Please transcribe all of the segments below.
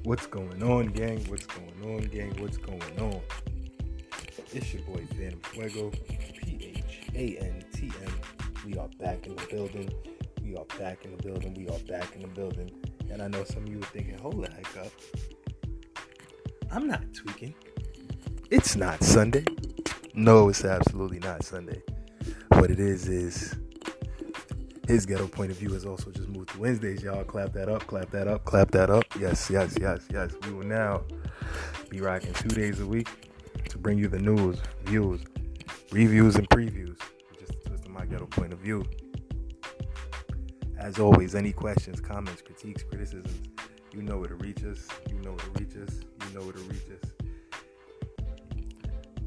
What's going on, gang? What's going on, gang? What's going on? It's your boy Phantom Fuego, PHANTM. We are back in the building. We are back in the building. We are back in the building. And I know some of you are thinking, hold the heck up. I'm not tweaking. It's not Sunday. No, it's absolutely not Sunday. What it is his ghetto point of view has also just moved to Wednesdays, y'all. Clap that up, clap that up, clap that up. Yes. We will now be rocking 2 days a week to bring you the news, views, reviews, and previews. Just a twist of my ghetto point of view. As always, any questions, comments, critiques, criticisms, you know where to reach us.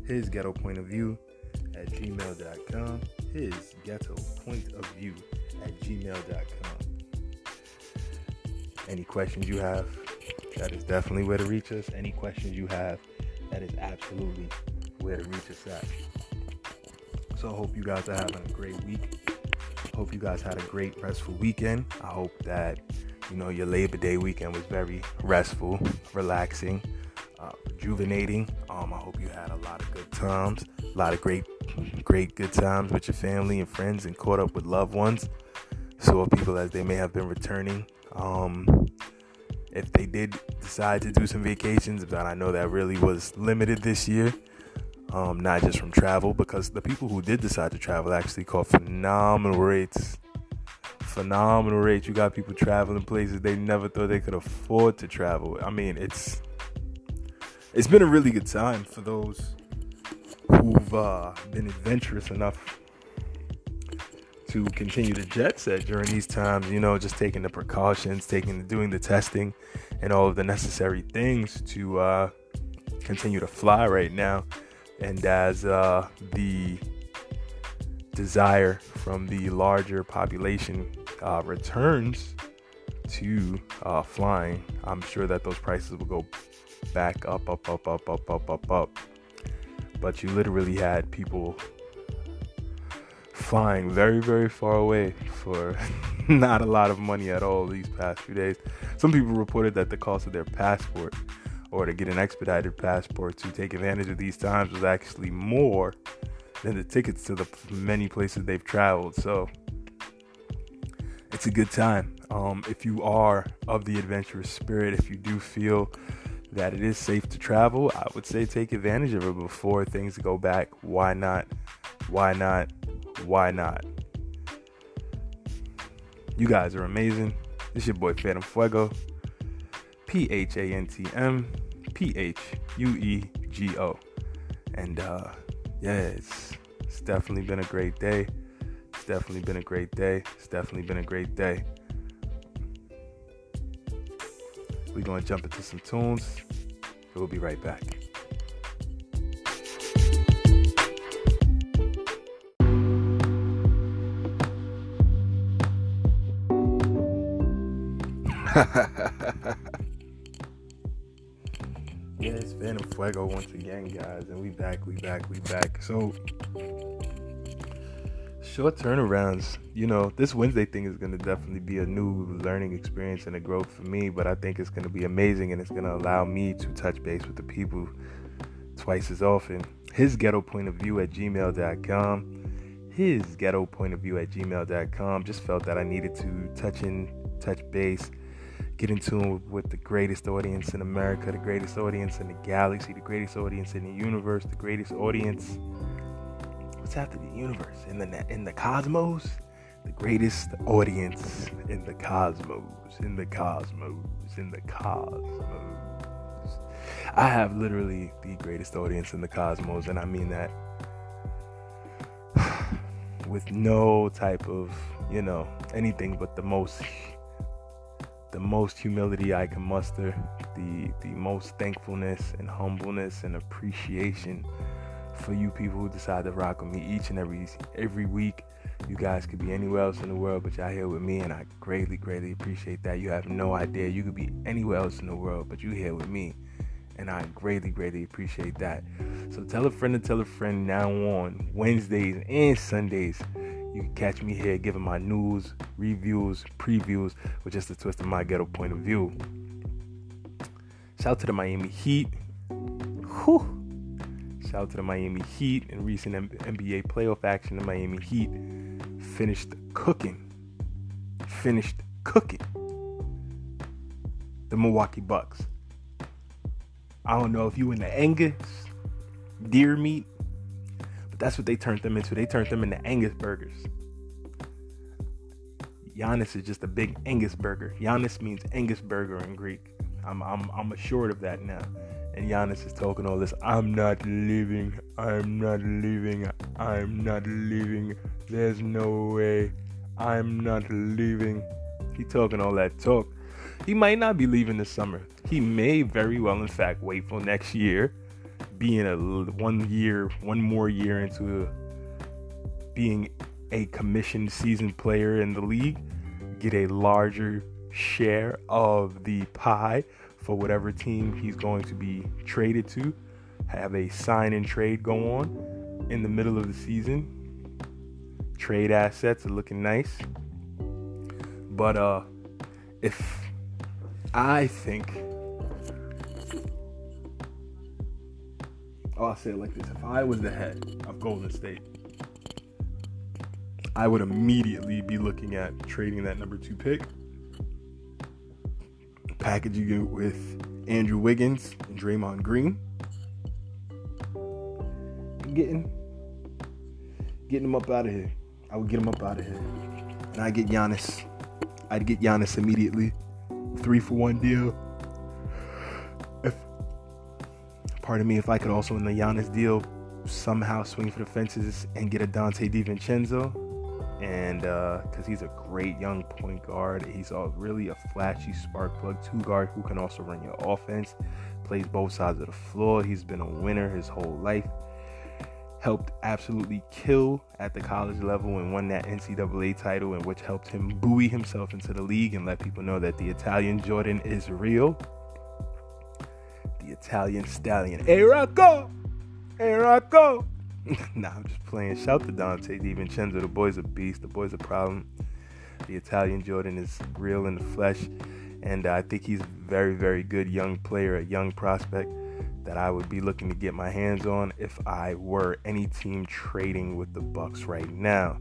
His ghetto point of view at gmail.com. His ghetto point of view at gmail.com. Any questions you have, that is definitely where to reach us. Any questions you have, that is absolutely where to reach us at. So I hope you guys are having a great week. Hope you guys had a great restful weekend. I hope that, your Labor Day weekend was very restful, relaxing, rejuvenating. I hope you had a lot of good times, a lot of great good times with your family and friends, and caught up with loved ones. Saw people as they may have been returning. If they did decide to do some vacations, but I know that really was limited this year, not just from travel, because the people who did decide to travel actually caught phenomenal rates. You got people traveling places they never thought they could afford to travel. I mean, it's been a really good time for those who've been adventurous enough to continue to jet set during these times, just taking the precautions, doing the testing and all of the necessary things to continue to fly right now. And as the desire from the larger population returns to flying, I'm sure that those prices will go back up. But you literally had people flying very, very far away for not a lot of money at all these past few days. Some people reported that the cost of their passport, or to get an expedited passport to take advantage of these times, was actually more than the tickets to the many places they've traveled. So it's a good time. If you are of the adventurous spirit, if you do feel that it is safe to travel, I would say take advantage of it before things go back. Why not? You guys are amazing. It's your boy Phantom Fuego, PHANTM PHUEGO. And it's definitely been a great day. We're going to jump into some tunes. We'll be right back. It's Phantom Fuego once again, guys, and we back. So, short turnarounds. This Wednesday thing is going to definitely be a new learning experience and a growth for me, but I think it's going to be amazing, and it's going to allow me to touch base with the people twice as often. His ghetto point of view at gmail.com. Just felt that I needed to touch base, get in tune with the greatest audience in America, the greatest audience in the galaxy, the greatest audience in the universe, the greatest audience. What's after the universe? In the cosmos? The greatest audience in the cosmos. I have literally the greatest audience in the cosmos, and I mean that with no type of, anything but the most humility I can muster, the most thankfulness and humbleness and appreciation for you people who decide to rock with me each and every week. You guys could be anywhere else in the world, but y'all here with me, and I greatly appreciate that. You have no idea. You could be anywhere else in the world, but you here with me, and I greatly appreciate that. So tell a friend to tell a friend now on Wednesdays and Sundays. You can catch me here giving my news, reviews, previews with just a twist of my ghetto point of view. Shout out to the Miami Heat. Whew. Shout out to the Miami Heat. In recent NBA playoff action, the Miami Heat finished cooking the Milwaukee Bucks. I don't know if you into Angus, deer meat, but that's what they turned them into. They turned them into Angus burgers. Giannis is just a big Angus burger. Giannis means Angus burger in Greek. I'm assured of that now. And Giannis is talking all this, I'm not leaving. There's no way. I'm not leaving. He talking all that talk. He might not be leaving this summer. He may very well, in fact, wait for next year, being one more year into being a commissioned seasoned player in the league, get a larger share of the pie for whatever team he's going to be traded to, have a sign and trade go on in the middle of the season. Trade assets are looking nice. But if I think, I'll say it like this: if I was the head of Golden State, I would immediately be looking at trading that number 2 pick, packaging it with Andrew Wiggins and Draymond Green, and getting them up out of here. I would get them up out of here, and I'd get Giannis immediately. 3-for-1 deal. If I could also in the Giannis deal somehow swing for the fences and get a Dante DiVincenzo, and because he's a great young point guard, he's really a flashy spark plug 2 guard who can also run your offense, plays both sides of the floor. He's been a winner his whole life. Helped absolutely kill at the college level and won that NCAA title, and which helped him buoy himself into the league and let people know that the Italian Jordan is real. The Italian stallion. Hey, Rocco! Nah, I'm just playing. Shout to Dante DiVincenzo. The boy's a beast. The boy's a problem. The Italian Jordan is real in the flesh. And I think he's a very, very good young player, a young prospect that I would be looking to get my hands on if I were any team trading with the Bucks right now.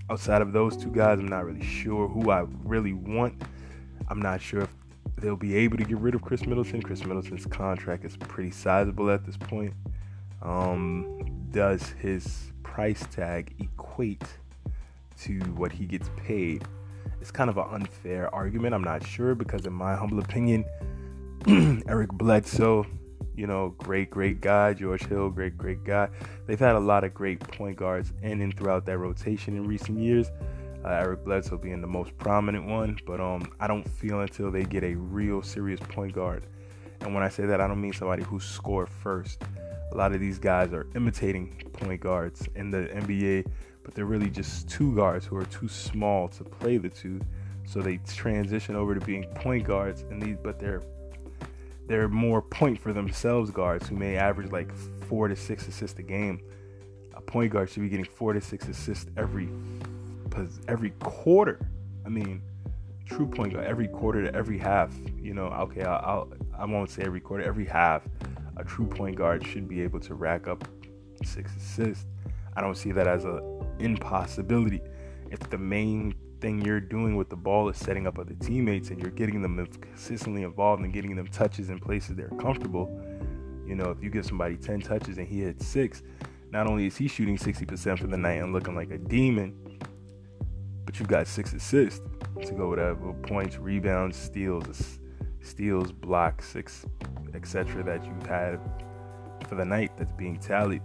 Outside of those 2 guys, I'm not really sure who I really want. I'm not sure if they'll be able to get rid of Chris Middleton. Chris Middleton's contract is pretty sizable at this point. Does his price tag equate to what he gets paid? It's kind of an unfair argument. I'm not sure, because in my humble opinion, Eric Bledsoe, great guy. George Hill, great guy. They've had a lot of great point guards in and throughout that rotation in recent years. Eric Bledsoe being the most prominent one, but I don't feel until they get a real serious point guard. And when I say that, I don't mean somebody who scored first. A lot of these guys are imitating point guards in the NBA, but they're really just 2 guards who are too small to play the 2. So they transition over to being point guards, but they're more point for themselves guards who may average like 4 to 6 assists a game. A point guard should be getting 4 to 6 assists every quarter. I mean, true point guard, every quarter to every half. Okay, I won't say every quarter, every half. A true point guard should be able to rack up 6 assists. I don't see that as an impossibility. If the main thing you're doing with the ball is setting up other teammates and you're getting them consistently involved and getting them touches in places they're comfortable, if you give somebody 10 touches and he hits 6, not only is he shooting 60% for the night and looking like a demon, but you've got 6 assists to go with points, rebounds, steals, blocks, etc. that you've had for the night that's being tallied.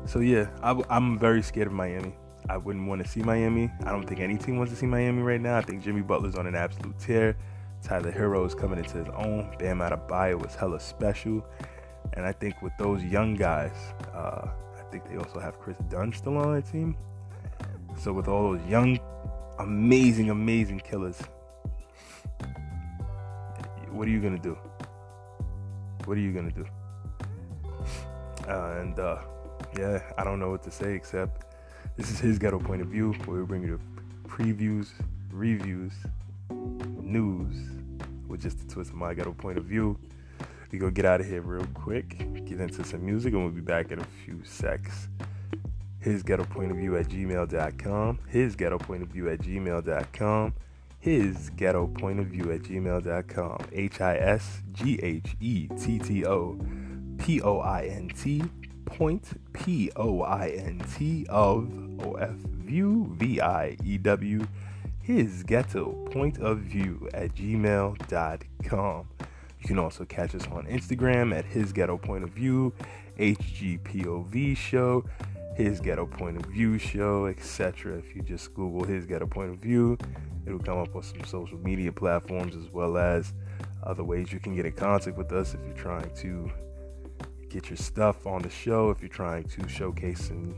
So yeah, I'm very scared of Miami. I wouldn't want to see Miami. I don't think any team wants to see Miami right now. I think Jimmy Butler's on an absolute tear. Tyler Hero is coming into his own. Bam Adebayo was hella special. And I think with those young guys, I think they also have Chris Dunn still on their team. So with all those young, amazing killers, what are you going to do? What are you gonna do? Yeah, I don't know what to say except this is his ghetto point of view, where we bring you the previews, reviews, news with just a twist of my ghetto point of view. We go get out of here real quick, get into some music, and we'll be back in a few secs. His ghetto point of view at gmail.com. His ghetto point of view at gmail.com. His ghetto point of view at gmail.com. HISGHETTO POINT POINT of OFView VIEW. His ghetto point of view at gmail.com. You can also catch us on Instagram at His Ghetto Point of View, HGPOV Show, His Ghetto Point of View Show, etc. If you just Google His Ghetto Point of View, it'll come up on some social media platforms, as well as other ways you can get in contact with us if you're trying to get your stuff on the show, if you're trying to showcase and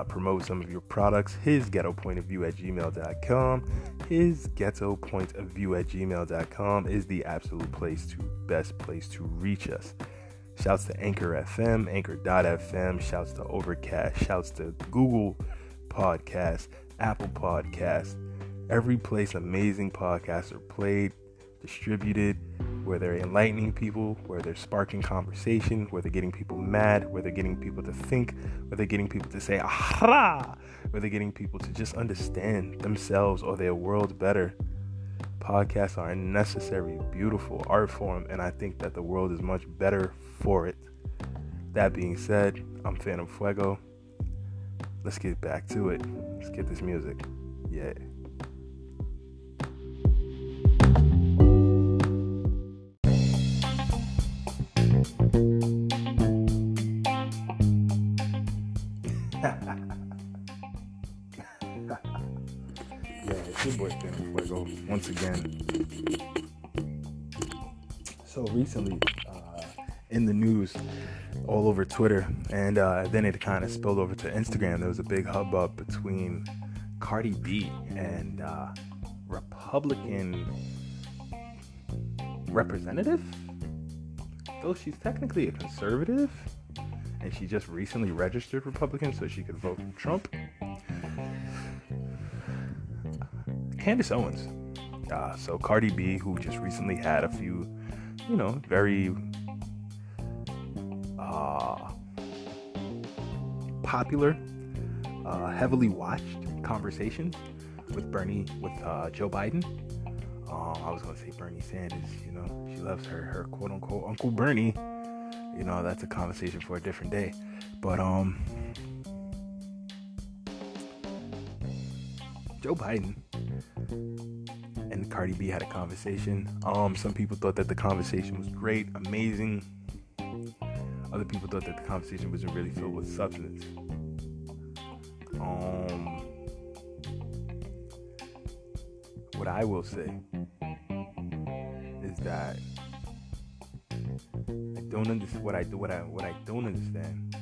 promote some of your products. His Ghetto Point of View at gmail.com. His Ghetto Point of View at gmail.com is the absolute best place to reach us. Shouts to Anchor FM, Anchor.fm, shouts to Overcast, shouts to Google Podcasts, Apple Podcasts, every place amazing podcasts are played, distributed, where they're enlightening people, where they're sparking conversation, where they're getting people mad, where they're getting people to think, where they're getting people to say, aha, where they're getting people to just understand themselves or their world better. Podcasts are a necessary, beautiful art form, and I think that the world is much better for it. That being said, I'm Phantom Fuego. Let's get back to it. Let's get this music. Yeah. It's your boy Phantom Fuego once again. So recently, in the news, all over Twitter, and then it kind of spilled over to Instagram. There was a big hubbub between Cardi B and Republican representative, though she's technically a conservative, and she just recently registered Republican so she could vote for Trump. Candace Owens. So Cardi B, who just recently had a few, very popular, heavily watched conversations with Joe Biden. I was gonna say Bernie Sanders. She loves her quote unquote Uncle Bernie. That's a conversation for a different day. But Joe Biden and Cardi B had a conversation. Some people thought that the conversation was great, amazing. Other people thought that the conversation wasn't really filled with substance. What I will say is that what I don't understand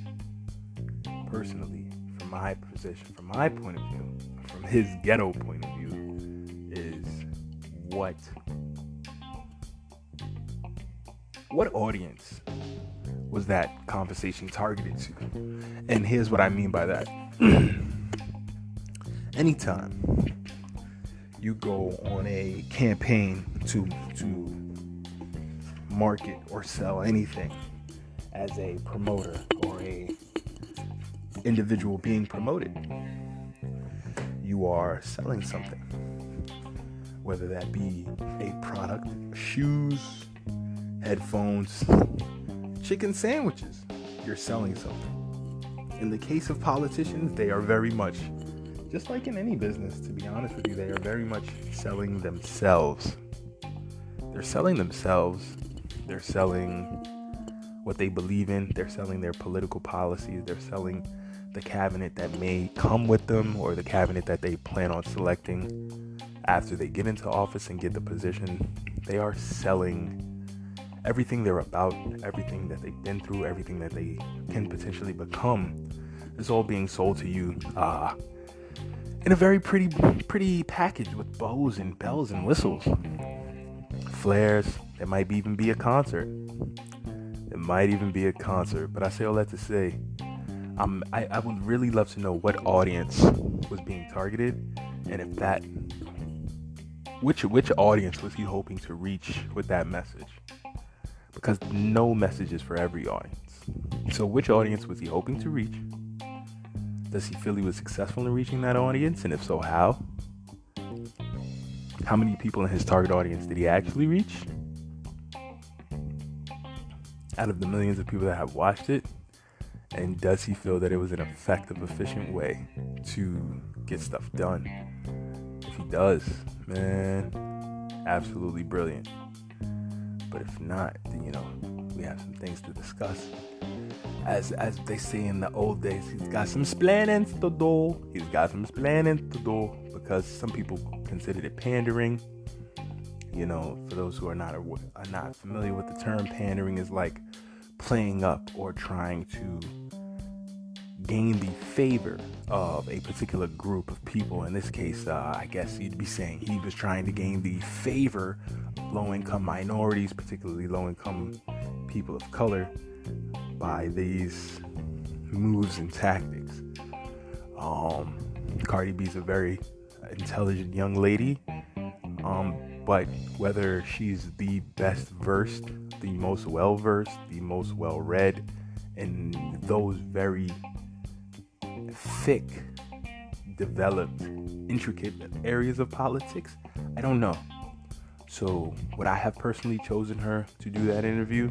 personally, from my position, from my point of view, from his ghetto point of view, is what audience was that conversation targeted to? And here's what I mean by that. Anytime you go on a campaign to market or sell anything as a promoter or a individual being promoted, you are selling something, whether that be a product, shoes, headphones, chicken sandwiches. You're selling something. In the case of politicians, they are very much, just like in any business, to be honest with you, they are very much selling themselves. They're selling themselves. They're selling what they believe in. They're selling their political policies. They're selling the cabinet that may come with them, or the cabinet that they plan on selecting after they get into office and get the position. They are selling everything they're about, everything that they've been through, everything that they can potentially become. It's all being sold to you in a very pretty package with bows and bells and whistles, flares. There might even be a concert. might even be a concert. But I say all that to say, I would really love to know what audience was being targeted, and if that, which audience was he hoping to reach with that message? Because no message is for every audience. So which audience was he hoping to reach? Does he feel he was successful in reaching that audience? And if so, how? How many people in his target audience did he actually reach? Out of the millions of people that have watched it, and does he feel that it was an effective, efficient way to get stuff done? If he does, man, absolutely brilliant. But if not, then, we have some things to discuss. As they say in the old days, he's got some splaining to do. Because some people considered it pandering. For those who are not familiar with the term, pandering is like playing up or trying to gain the favor of a particular group of people. In this case, I guess you'd be saying he was trying to gain the favor of low-income minorities, particularly low-income people of color, by these moves and tactics. Cardi B's a very intelligent young lady, but whether she's the best versed, the most well-versed, the most well-read in those very thick, developed, intricate areas of politics, I don't know. So would I have personally chosen her to do that interview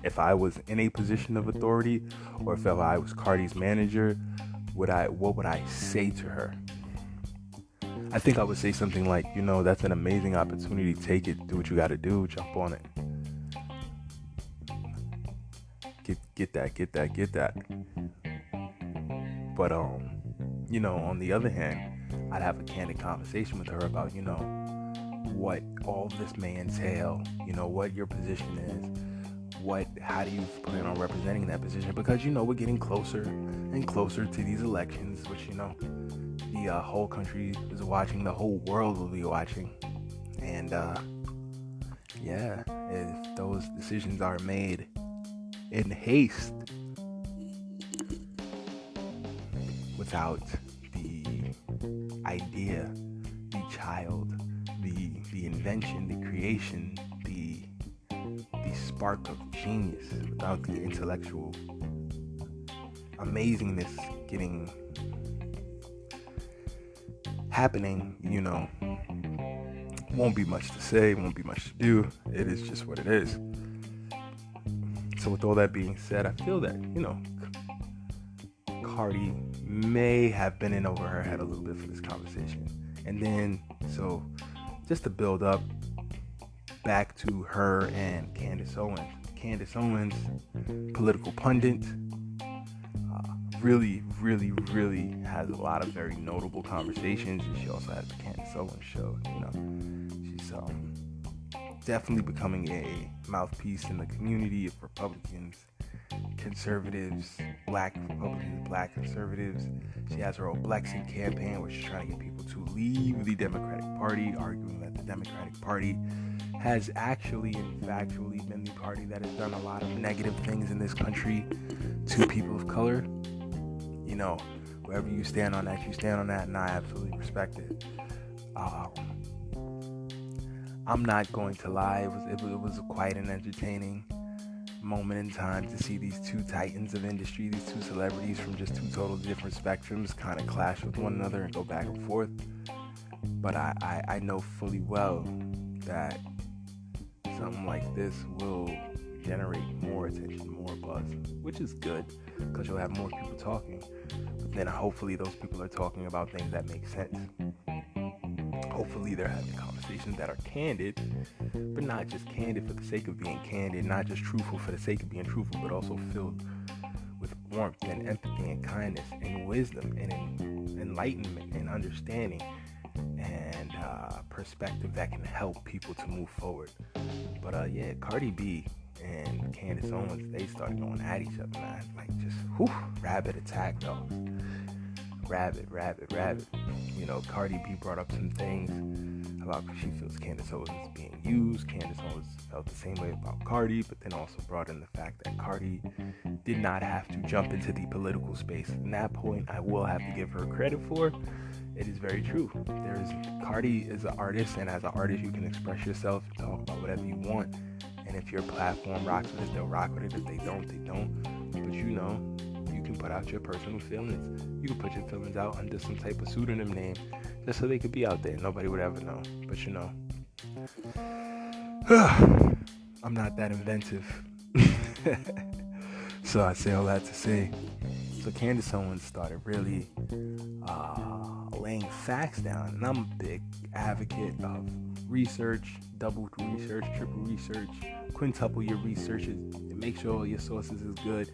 if I was in a position of authority, or if I was Cardi's manager? What would I say to her? I think I would say something like, that's an amazing opportunity. Take it. Do what you got to do. Jump on it. Get that. But, on the other hand, I'd have a candid conversation with her about, what all this may entail, what your position is, how do you plan on representing that position? Because, we're getting closer and closer to these elections, which, the whole country is watching, the whole world will be watching. And, if those decisions are made in haste, without the idea, the child, the invention, the creation, the spark of genius, without the intellectual amazingness happening, won't be much to say, won't be much to do. It is just what it is. So with all that being said, I feel that, Cardi may have been in over her head a little bit for this conversation. And then, so just to build up back to her and Candace Owens. Candace Owens, political pundit, really has a lot of very notable conversations. And she also has the Candace Owens show. She's definitely becoming a mouthpiece in the community of Republicans, conservatives, black Republicans, black conservatives. She has her Oblexit campaign where she's trying to get people to leave the Democratic Party, arguing that the Democratic Party has actually and factually been the party that has done a lot of negative things in this country to people of color. Wherever you stand on that, you stand on that, and I absolutely respect it. I'm not going to lie, it was quite an entertaining moment in time to see these two titans of industry, these two celebrities from just two totally different spectrums kind of clash with one another and go back and forth. But I know fully well that something like this will generate more attention, more buzz, which is good because you'll have more people talking. But then hopefully those people are talking about things that make sense. Hopefully they're having conversations that are candid, but not just candid for the sake of being candid, not just truthful for the sake of being truthful, but also filled with warmth and empathy and kindness and wisdom and enlightenment and understanding and perspective that can help people to move forward. But Cardi B and Candace Owens, they started going at each other, man. Like just rabbit attack though. Rabbit. Cardi B brought up some things about she feels Candace Owens is being used. Candace Owens felt the same way about Cardi, but then also brought in the fact that Cardi did not have to jump into the political space. And that point I will have to give her credit for. It is very true. Cardi is an artist, and as an artist you can express yourself and talk about whatever you want. And if your platform rocks with it, they'll rock with it. If they don't, they don't. But you can put out your personal feelings. You can put your feelings out under some type of pseudonym name just so they could be out there. Nobody would ever know. But I'm not that inventive. So I say all that to say, so Candace Owens started really laying facts down. And I'm a big advocate of research, double research, triple research, quintuple your researches, and make sure all your sources is good.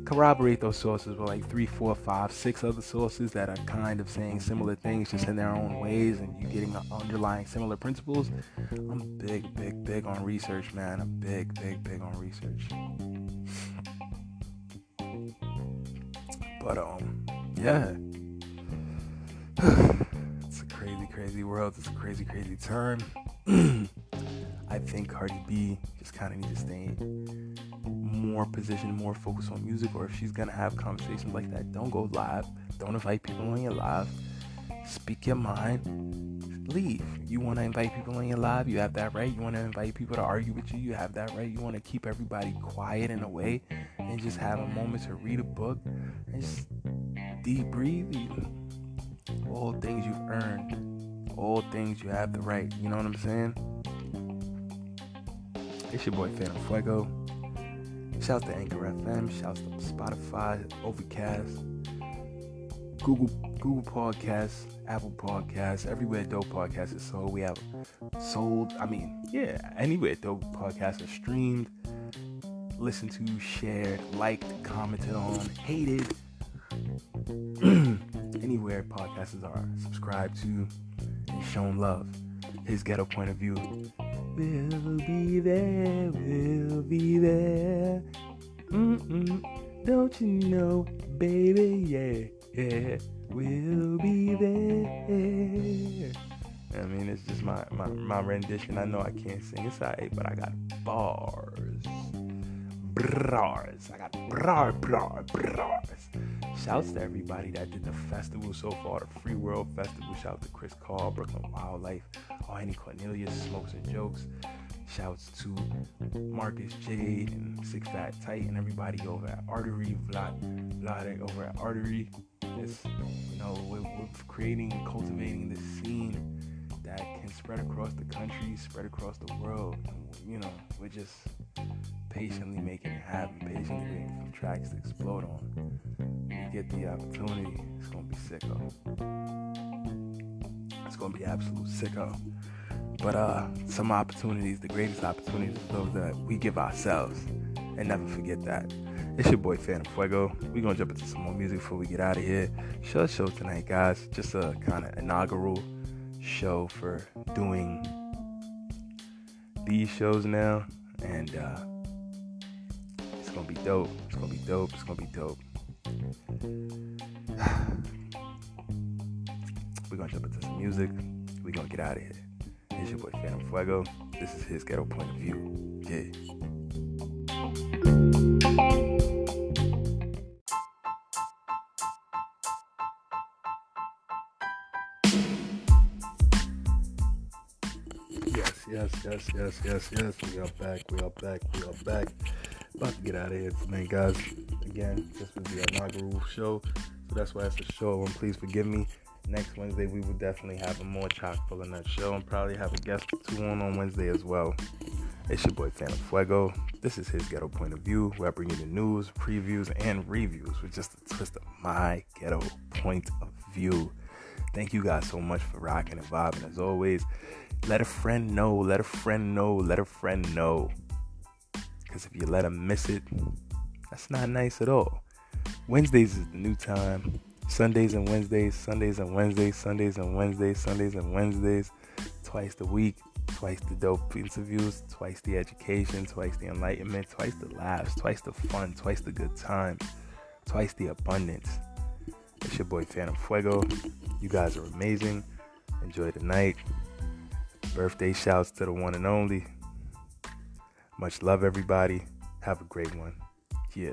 Corroborate those sources with like 3, 4, 5, 6 other sources that are kind of saying similar things just in their own ways, and you getting underlying similar principles. I'm big on research, man. I'm big on research. But yeah. It's a crazy world. It's a crazy time. I think Cardi B just kind of needs to stay more positioned, more focused on music. Or if she's gonna have conversations like that, don't go live. Don't invite people on your live. Speak your mind. Leave. You want to invite people on your live? You have that right. You want to invite people to argue with you? You have that right. You want to keep everybody quiet in a way and just have a moment to read a book and just deep breathing. All things you've earned. All things you have the right. You know what I'm saying? It's your boy Phantom Fuego. Shouts to Anchor FM. Shouts to Spotify, Overcast, Google Podcasts, Apple Podcasts, everywhere dope podcasts is sold. We have anywhere dope podcasts are streamed, listened to, shared, liked, commented on, hated. Anywhere podcasts are subscribed to and shown love. His Ghetto Point of View. We'll be there. Don't you know, baby, yeah. We'll be there. I mean, it's just my rendition. I know I can't sing. It's alright, but I got bars. I got bars. Shouts to everybody that did the festival so far, the Free World Festival. Shout out to Chris Carl, Brooklyn Wildlife, Annie Cornelius, Smokes and Jokes. Shouts to Marcus Jade and Sick Fat Tight and everybody over at Artery, Vlad over at Artery. It's, we're creating and cultivating this scene that can spread across the country, spread across the world. We're just patiently making it happen, patiently waiting for tracks to explode on. When you get the opportunity, it's gonna be sicko. It's gonna be absolute sicko. But some opportunities, the greatest opportunities, are those that we give ourselves, and never forget that. It's your boy Phantom Fuego. We're gonna jump into some more music before we get out of here. Short show tonight, guys. Just a kind of inaugural show for doing these shows now, and it's gonna be dope. We're gonna jump into some music. We're gonna get out of here. It's your boy Phantom Fuego. This is his Ghetto Point of View. Yeah. Yes. We are back. About to get out of here tonight, guys. Again, this was the inaugural show, so that's why it's a show, and please forgive me. Next Wednesday, we will definitely have a more chock full in that show, and probably have a guest or two on Wednesday as well. It's your boy Phantom Fuego. This is his Ghetto Point of View, where I bring you the news, previews, and reviews with just a twist of my ghetto point of view. Thank you guys so much for rocking and vibing. As always, let a friend know. Because if you let them miss it, that's not nice at all. Wednesdays is the new time. Sundays and Wednesdays. Twice the week, twice the dope interviews, twice the education, twice the enlightenment, twice the laughs, twice the fun, twice the good times, twice the abundance. It's your boy Phantom Fuego. You guys are amazing. Enjoy the night. Birthday shouts to the one and only. Much love, everybody. Have a great one. Yeah.